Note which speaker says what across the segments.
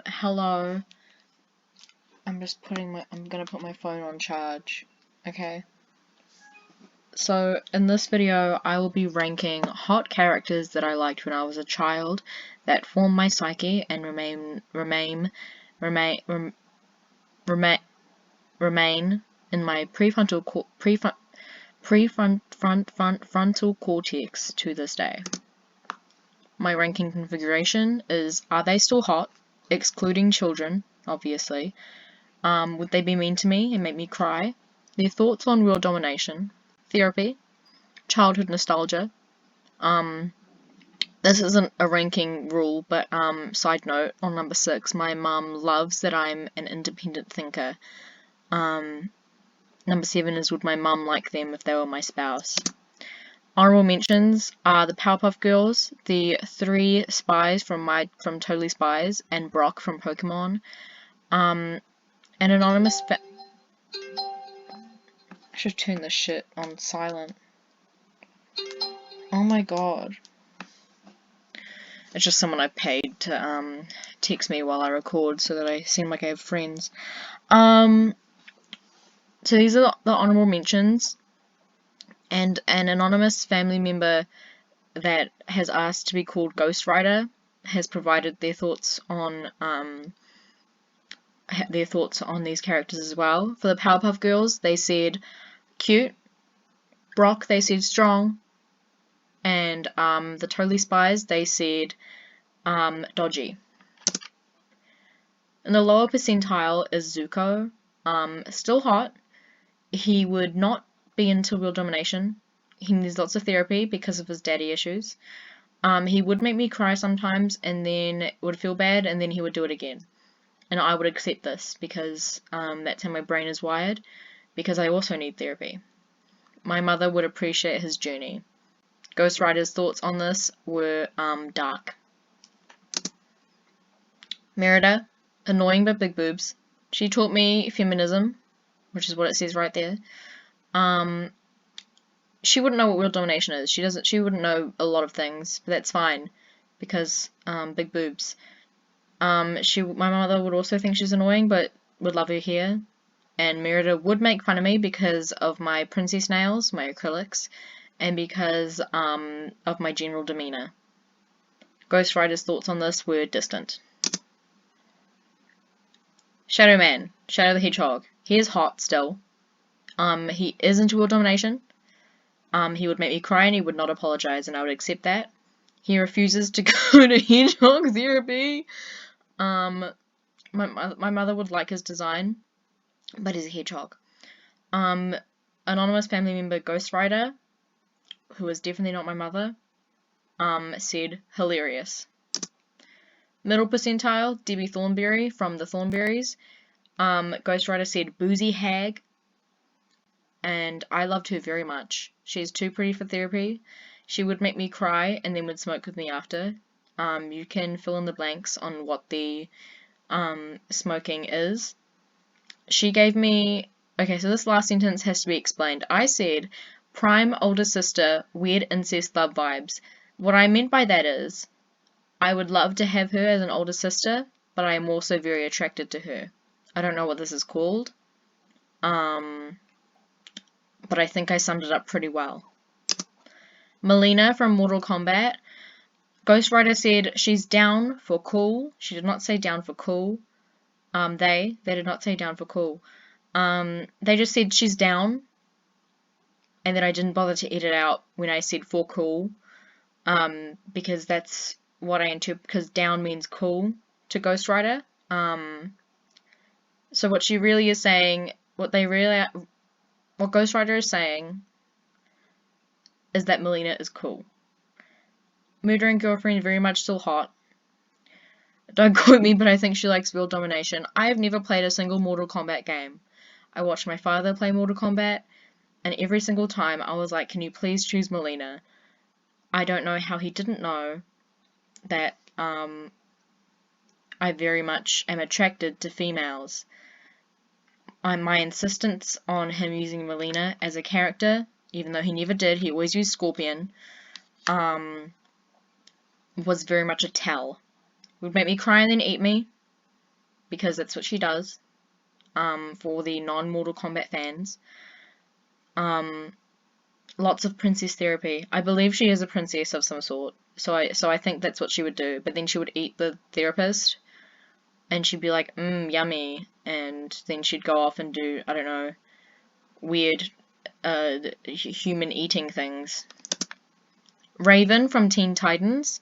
Speaker 1: Hello. I'm gonna put my phone on charge. Okay. So, in this video, I will be ranking hot characters that I liked when I was a child that form my psyche and remain in my frontal cortex to this day. My ranking configuration is: are they still hot, excluding children, obviously? Would they be mean to me and make me cry? Their thoughts on world domination, therapy, childhood nostalgia. This isn't a ranking rule, but side note, on number 6, my mum loves that I'm an independent thinker. Number 7 is: would my mum like them if they were my spouse? Honorable mentions are the Powerpuff Girls, the 3 spies from Totally Spies, and Brock from Pokemon. An anonymous I should turn this shit on silent. Oh my god. It's just someone I paid to text me while I record so that I seem like I have friends. So these are the honorable mentions. And an anonymous family member that has asked to be called Ghostwriter has provided their thoughts on these characters as well. For the Powerpuff Girls, they said cute. Brock, they said strong. And the Totally Spies, they said dodgy. In the lower percentile is Zuko. Still hot. He would not be into world domination. He needs lots of therapy because of his daddy issues. He would make me cry sometimes, and then it would feel bad, and then he would do it again. And I would accept this because that's how my brain is wired, because I also need therapy. My mother would appreciate his journey. Ghostwriter's thoughts on this were dark. Merida, annoying but big boobs. She taught me feminism, which is what it says right there. She wouldn't know what world domination is. She wouldn't know a lot of things, but that's fine because big boobs. My mother would also think she's annoying, but would love her here. And Merida would make fun of me because of my princess nails, my acrylics, and because of my general demeanor. Ghostwriter's thoughts on this were distant. Shadow Man, Shadow the Hedgehog. He is hot still. He is into world domination. He would make me cry and he would not apologize, and I would accept that. He refuses to go to hedgehog therapy. My mother would like his design, but he's a hedgehog. Anonymous family member Ghostwriter, who is definitely not my mother, said hilarious. Middle percentile, Debbie Thornberry from the Thornberries. Ghostwriter said boozy hag, and I loved her very much. She's too pretty for therapy. She would make me cry and then would smoke with me after. You can fill in the blanks on what the smoking is. She gave me... Okay, so this last sentence has to be explained. I said, prime older sister, weird incest love vibes. What I meant by that is, I would love to have her as an older sister, but I am also very attracted to her. I don't know what this is called. But I think I summed it up pretty well. Melina from Mortal Kombat. Ghostwriter said she's down for cool. She did not say down for cool. They did not say down for cool. They just said she's down. And then I didn't bother to edit out when I said for cool. Because that's what I interpret, because down means cool to Ghostwriter. So what she really is saying, what Ghostwriter is saying is that Melina is cool. Murdering Girlfriend, very much still hot. Don't quote me, but I think she likes world domination. I have never played a single Mortal Kombat game. I watched my father play Mortal Kombat, and every single time I was like, can you please choose Melina? I don't know how he didn't know that I very much am attracted to females. My insistence on him using Melina as a character, even though he never did, he always used Scorpion, was very much a tell. Would make me cry and then eat me. because that's what she does. For the non-Mortal Kombat fans. Lots of princess therapy. I believe she is a princess of some sort, so I think that's what she would do. But then she would eat the therapist, and she'd be like, yummy, and then she'd go off and do, I don't know, weird human eating things. Raven from Teen Titans.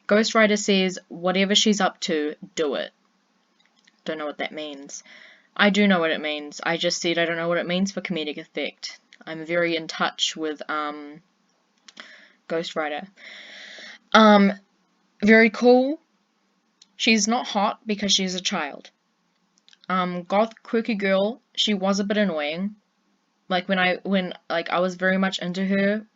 Speaker 1: Ghost Rider says, whatever she's up to, do it. Don't know what that means. I do know what it means. I just said I don't know what it means for comedic effect. I'm very in touch with Ghost Rider. Very cool. She's not hot because she's a child. Goth quirky girl. She was a bit annoying. Like when I was very much into her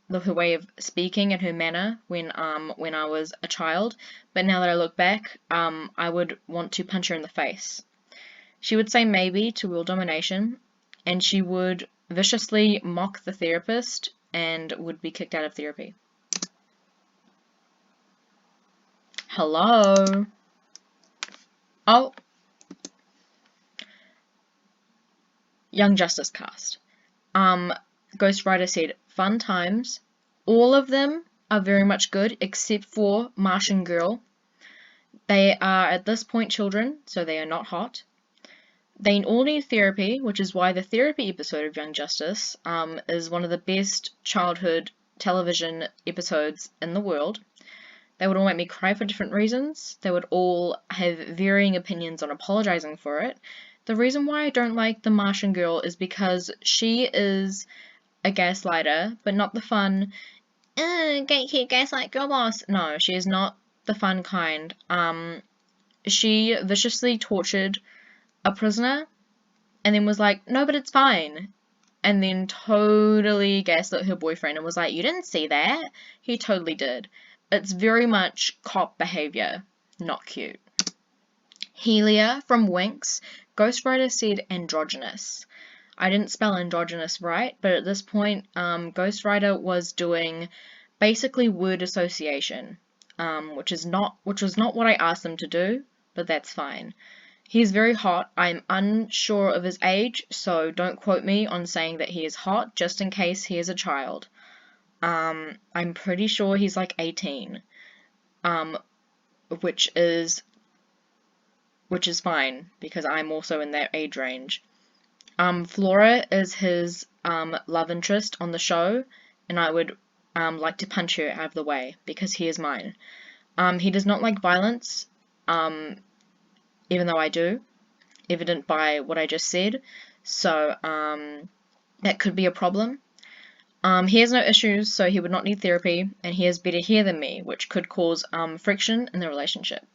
Speaker 1: way of speaking and her manner when I was a child. But now that I look back, I would want to punch her in the face. She would say maybe to world domination, and she would viciously mock the therapist and would be kicked out of therapy. Hello? Oh. Young Justice cast. Ghost Rider said, fun times. All of them are very much good, except for Martian Girl. They are at this point children, so they are not hot. They all need therapy, which is why the therapy episode of Young Justice is one of the best childhood television episodes in the world. They would all make me cry for different reasons. They would all have varying opinions on apologizing for it. The reason why I don't like the Martian Girl is because she is a gaslighter, but not the fun, gatekeep, gaslight, girl boss. No, she is not the fun kind. She viciously tortured a prisoner, and then was like, no, but it's fine. And then totally gaslit her boyfriend and was like, you didn't see that? He totally did. It's very much cop behavior. Not cute. Helia from Winx. Ghost Rider said androgynous. I didn't spell androgynous right, but at this point, Ghost Rider was doing basically word association, which was not what I asked him to do, but that's fine. He's very hot. I'm unsure of his age, so don't quote me on saying that he is hot, just in case he is a child. I'm pretty sure he's like 18, which is fine, because I'm also in that age range. Flora is his love interest on the show, and I would like to punch her out of the way, because he is mine. He does not like violence, even though I do, evident by what I just said, so that could be a problem. He has no issues, so he would not need therapy, and he has better hair than me, which could cause friction in the relationship.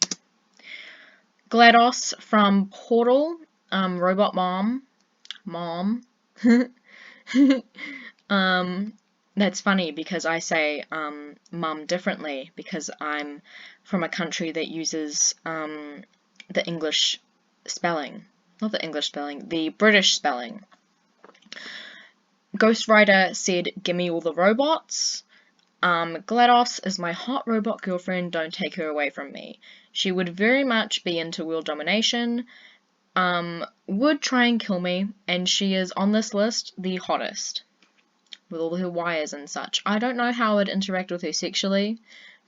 Speaker 1: GLaDOS from Portal, Robot Mom. That's funny because I say mum differently because I'm from a country that uses the English spelling. Not the English spelling, the British spelling. Ghost Rider said, gimme all the robots. GLaDOS is my hot robot girlfriend, don't take her away from me. She would very much be into world domination, would try and kill me, and she is on this list the hottest, with all her wires and such. I don't know how I would interact with her sexually,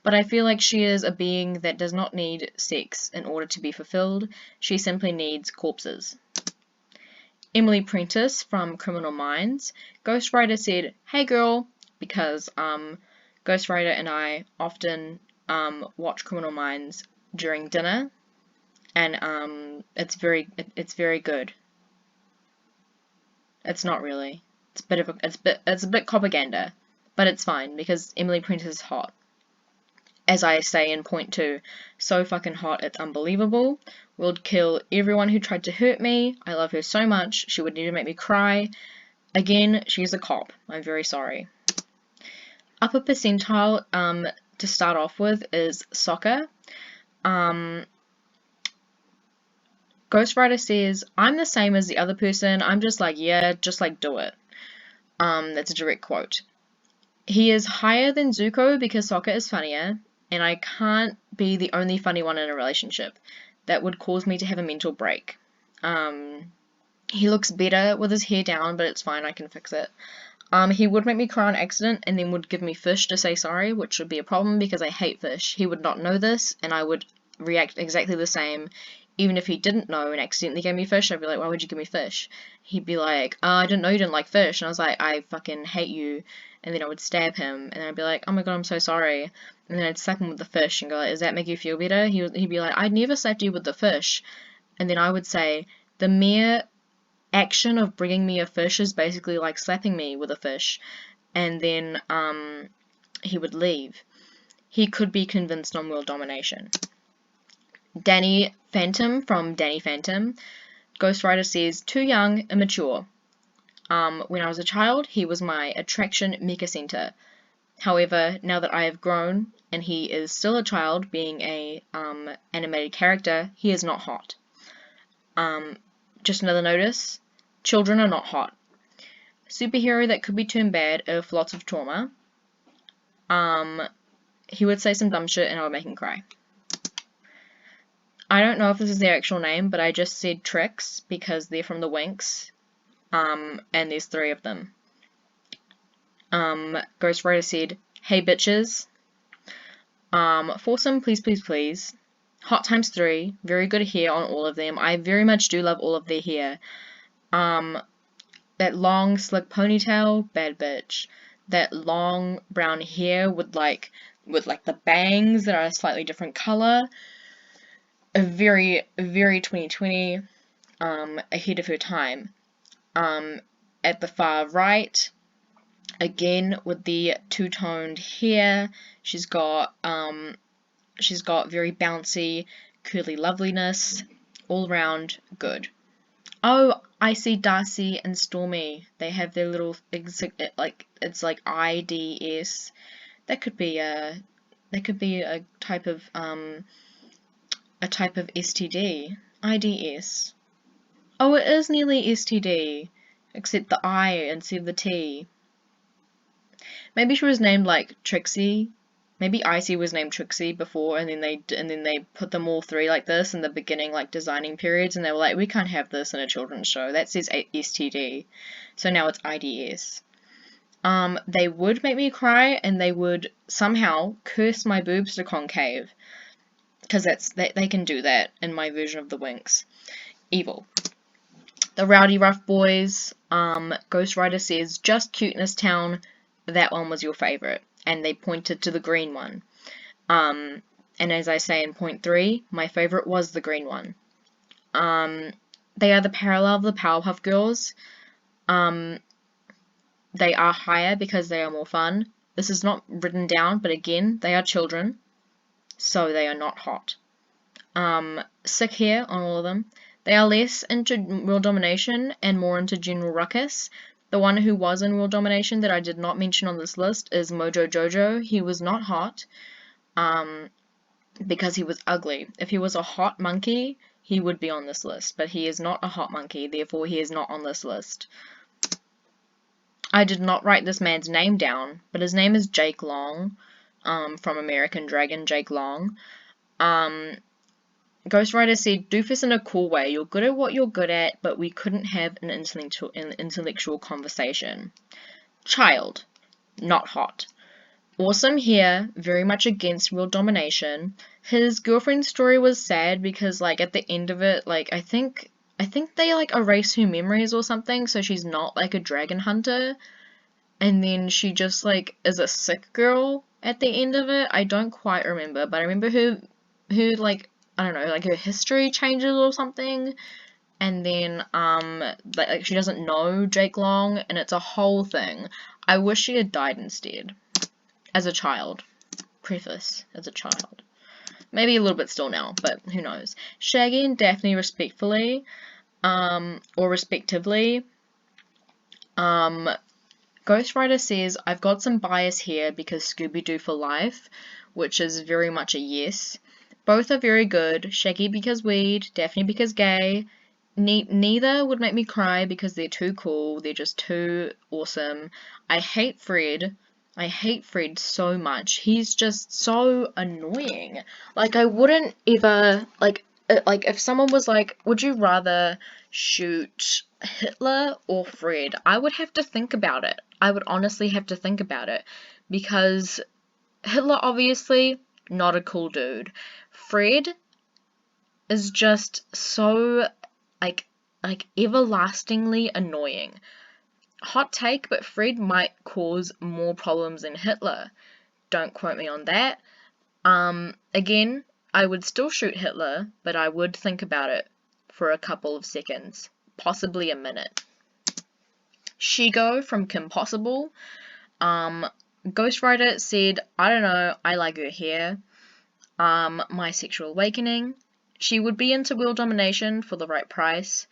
Speaker 1: but I feel like she is a being that does not need sex in order to be fulfilled. She simply needs corpses. Emily Prentice from Criminal Minds. Ghost Rider said, hey girl, because Ghost Rider and I often watch Criminal Minds during dinner, and it's very good. It's not really. It's a bit propaganda, but it's fine because Emily Prentice is hot. As I say in point 2, so fucking hot, it's unbelievable. Would kill everyone who tried to hurt me. I love her so much. She would need to make me cry. Again, she's a cop. I'm very sorry. Upper percentile, to start off with, is soccer. Ghost Rider says, I'm the same as the other person. I'm just like, yeah, just like do it. That's a direct quote. He is higher than Zuko because soccer is funnier, and I can't be the only funny one in a relationship. that would cause me to have a mental break. He looks better with his hair down, but it's fine, I can fix it. He would make me cry on accident and then would give me fish to say sorry, which would be a problem because I hate fish. He would not know this, and I would react exactly the same. Even if he didn't know and accidentally gave me fish, I'd be like, why would you give me fish? He'd be like, I didn't know you didn't like fish. And I was like, I fucking hate you. And then I would stab him, and then I'd be like, oh my god, I'm so sorry. And then I'd slap him with the fish and go like, does that make you feel better? He'd be like, I'd never slapped you with the fish. And then I would say, the mere action of bringing me a fish is basically like slapping me with a fish. And then he would leave. He could be convinced on world domination. Danny Phantom from Danny Phantom. Ghost Rider says, too young, immature. When I was a child, he was my attraction mecha center. However, now that I have grown and he is still a child, being a animated character, he is not hot. Just another notice, children are not hot. Superhero that could be turned bad if lots of trauma. He would say some dumb shit and I would make him cry. I don't know if this is their actual name, but I just said Tricks because they're from the Winx, and there's 3 of them. Ghost Rider said, hey bitches. Foursome, please, please, please. Hot times 3, very good hair on all of them. I very much do love all of their hair. That long, slick ponytail, bad bitch. That long brown hair with the bangs that are a slightly different color. A very, very 2020, ahead of her time. At the far right, again with the two-toned hair, she's got very bouncy, curly loveliness, all round good. Oh, I see Darcy and Stormy. They have their little it's like IDS. That could be a type of STD. IDS. Oh, it is nearly STD, except the I instead of the T. Maybe she was named like Trixie. Maybe Icy was named Trixie before, and then they put them all 3 like this in the beginning, like designing periods, and they were like, we can't have this in a children's show. That says STD, so now it's IDS. They would make me cry, and they would somehow curse my boobs to concave, because they can do that in my version of the Winx. Evil. The Rowdy Rough Boys. Ghost Rider says, just Cuteness Town. That one was your favorite. And they pointed to the green one. And as I say in point 3, my favorite was the green one. They are the parallel of the Powerpuff Girls. They are higher because they are more fun. This is not written down, but again, they are children, so they are not hot. Sick hair on all of them. They are less into world domination and more into general ruckus. The one who was in world domination that I did not mention on this list is Mojo Jojo. He was not hot, because he was ugly. If he was a hot monkey, he would be on this list, but he is not a hot monkey, therefore he is not on this list. I did not write this man's name down, but his name is Jake Long, from American Dragon, Jake Long. Ghost Rider said, doofus in a cool way. You're good at what you're good at, but we couldn't have an intellectual conversation. Child. Not hot. Awesome hair, very much against world domination. His girlfriend's story was sad because, like, at the end of it, like, I think they, like, erase her memories or something, so she's not, like, a dragon hunter. And then she just, like, is a sick girl at the end of it. I don't quite remember, but I remember her, like, I don't know, like her history changes or something, and then, like she doesn't know Jake Long, and it's a whole thing. I wish she had died instead. As a child. Preface, as a child. Maybe a little bit still now, but who knows. Shaggy and Daphne respectfully, or respectively. Ghost Rider says, I've got some bias here because Scooby-Doo for life, which is very much a yes. Both are very good. Shaggy because weed, Daphne because gay. Neither would make me cry because they're too cool. They're just too awesome. I hate Fred. I hate Fred so much. He's just so annoying. Like, I wouldn't ever, like, like, if someone was like, would you rather shoot Hitler or Fred? I would have to think about it. I would honestly have to think about it, because Hitler, obviously, not a cool dude. Fred is just so, like, everlastingly annoying. Hot take, but Fred might cause more problems than Hitler. Don't quote me on that. Again, I would still shoot Hitler, but I would think about it for a couple of seconds, possibly a minute. Shigo from Kim Possible. Ghost Rider said, I don't know, I like her hair. My sexual awakening. She would be into world domination for the right price.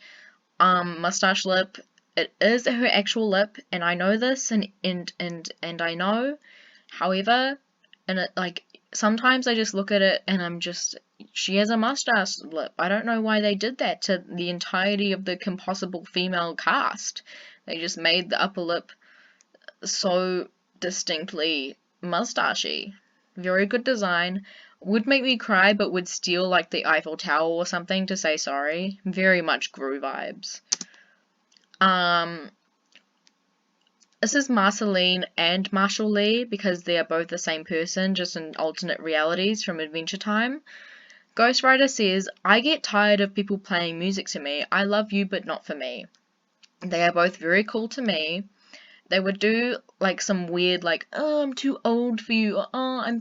Speaker 1: Mustache lip. It is her actual lip, and I know this, and I know. However, and it, like, sometimes I just look at it and I'm just, she has a mustache lip. I don't know why they did that to the entirety of the Impossible female cast. They just made the upper lip so distinctly mustachy. Very good design. Would make me cry, but would steal like the Eiffel Tower or something to say sorry. Very much Gru vibes. This is Marceline and Marshall Lee, because they are both the same person, just in alternate realities from Adventure Time. Ghost Rider says, I get tired of people playing music to me. I love you, but not for me. They are both very cool to me. They would do like some weird, like, oh, I'm too old for you, or, oh, I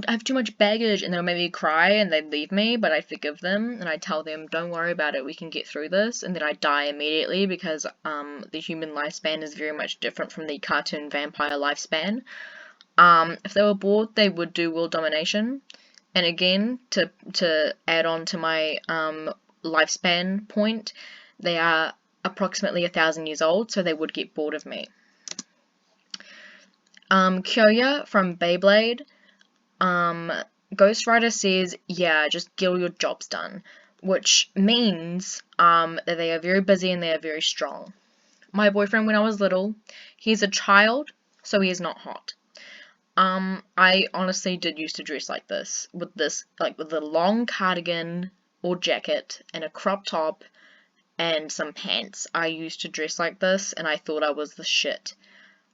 Speaker 1: have too much baggage, and they'll make me cry, and they'd leave me, but I forgive them, and I tell them, don't worry about it, we can get through this, and then I die immediately, because the human lifespan is very much different from the cartoon vampire lifespan. If they were bored, they would do world domination, and again, to add on to my lifespan point, they are approximately 1,000 years old, so they would get bored of me. Kyoya from Beyblade. Ghost Rider says, yeah, just get all your jobs done, which means that they are very busy and they are very strong. My boyfriend when I was little, he's a child, so he is not hot. I honestly did used to dress like this, with a long cardigan or jacket and a crop top and some pants. I used to dress like this, and I thought I was the shit.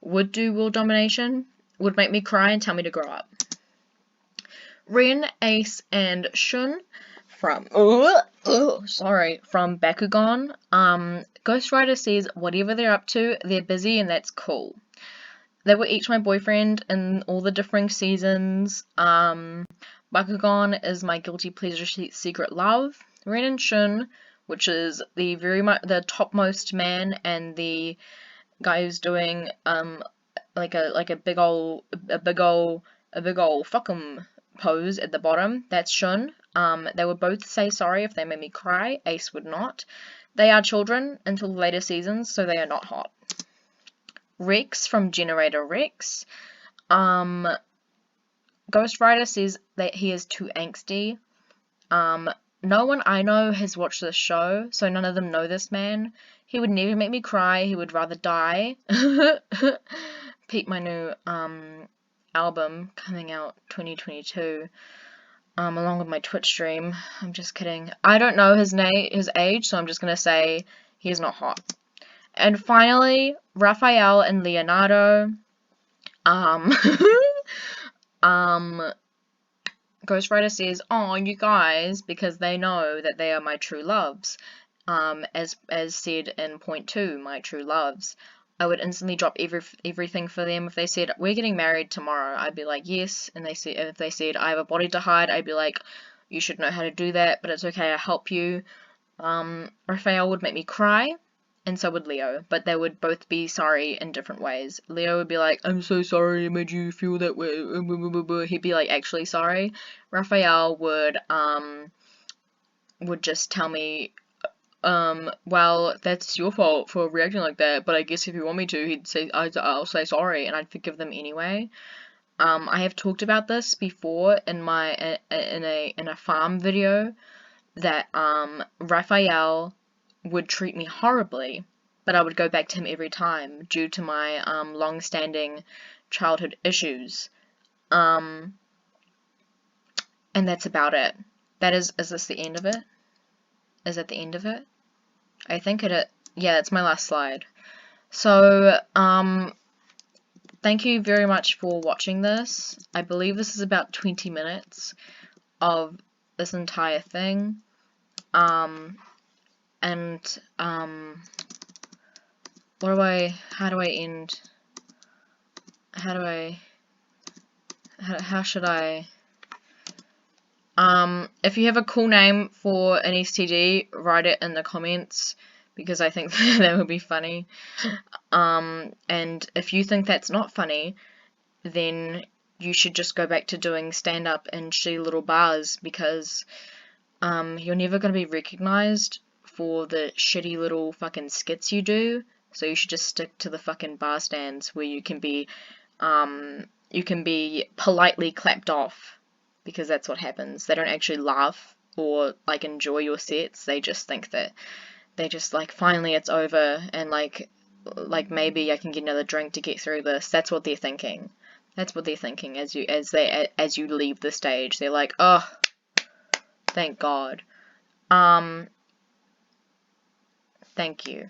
Speaker 1: Would do world domination, would make me cry and tell me to grow up. Ren, Ace, and Shun from from Bakugan. Ghost Rider says whatever they're up to, they're busy and that's cool. They were each my boyfriend in all the differing seasons. Bakugan is my guilty pleasure secret love. Ren and Shun, which is the topmost man and the guy who's doing like a big ol' fuck 'em pose at the bottom. That's Shun. They would both say sorry if they made me cry. Ace would not. They are children until the later seasons, so they are not hot. Rex from Generator Rex. Ghost Rider says that he is too angsty. No one I know has watched this show, so none of them know this man. He would never make me cry. He would rather die. Peep my new album coming out 2022, along with my Twitch stream. I'm just kidding. I don't know his age, so I'm just gonna say he is not hot. And finally, Raphael and Leonardo. Ghost Rider says, oh, you guys, because they know that they are my true loves. As said in point 2, my true loves. I would instantly drop everything for them. If they said, we're getting married tomorrow, I'd be like, yes. And if they said, I have a body to hide, I'd be like, you should know how to do that, but it's okay, I'll help you. Raphael would make me cry, and so would Leo, but they would both be sorry in different ways. Leo would be like, I'm so sorry I made you feel that way. He'd be like, actually sorry. Raphael would just tell me, well, that's your fault for reacting like that, but I guess if you want me to, he'd say, I'll say sorry, and I'd forgive them anyway. I have talked about this before in a farm video, that Raphael would treat me horribly, but I would go back to him every time due to my long-standing childhood issues. And that's about it. is this the end of it? Is that the end of it? I think yeah, it's my last slide. So, thank you very much for watching this. I believe this is about 20 minutes of this entire thing. How should I, if you have a cool name for an STD, write it in the comments, because I think that would be funny. And if you think that's not funny, then you should just go back to doing stand-up in shitty little bars, because you're never going to be recognized for the shitty little fucking skits you do, so you should just stick to the fucking bar stands where you can be politely clapped off, because that's what happens. They don't actually laugh or like enjoy your sets. They just think that like, finally it's over, and like maybe I can get another drink to get through this. That's what they're thinking. That's what they're thinking as you leave the stage. They're like, oh, thank God. Thank you.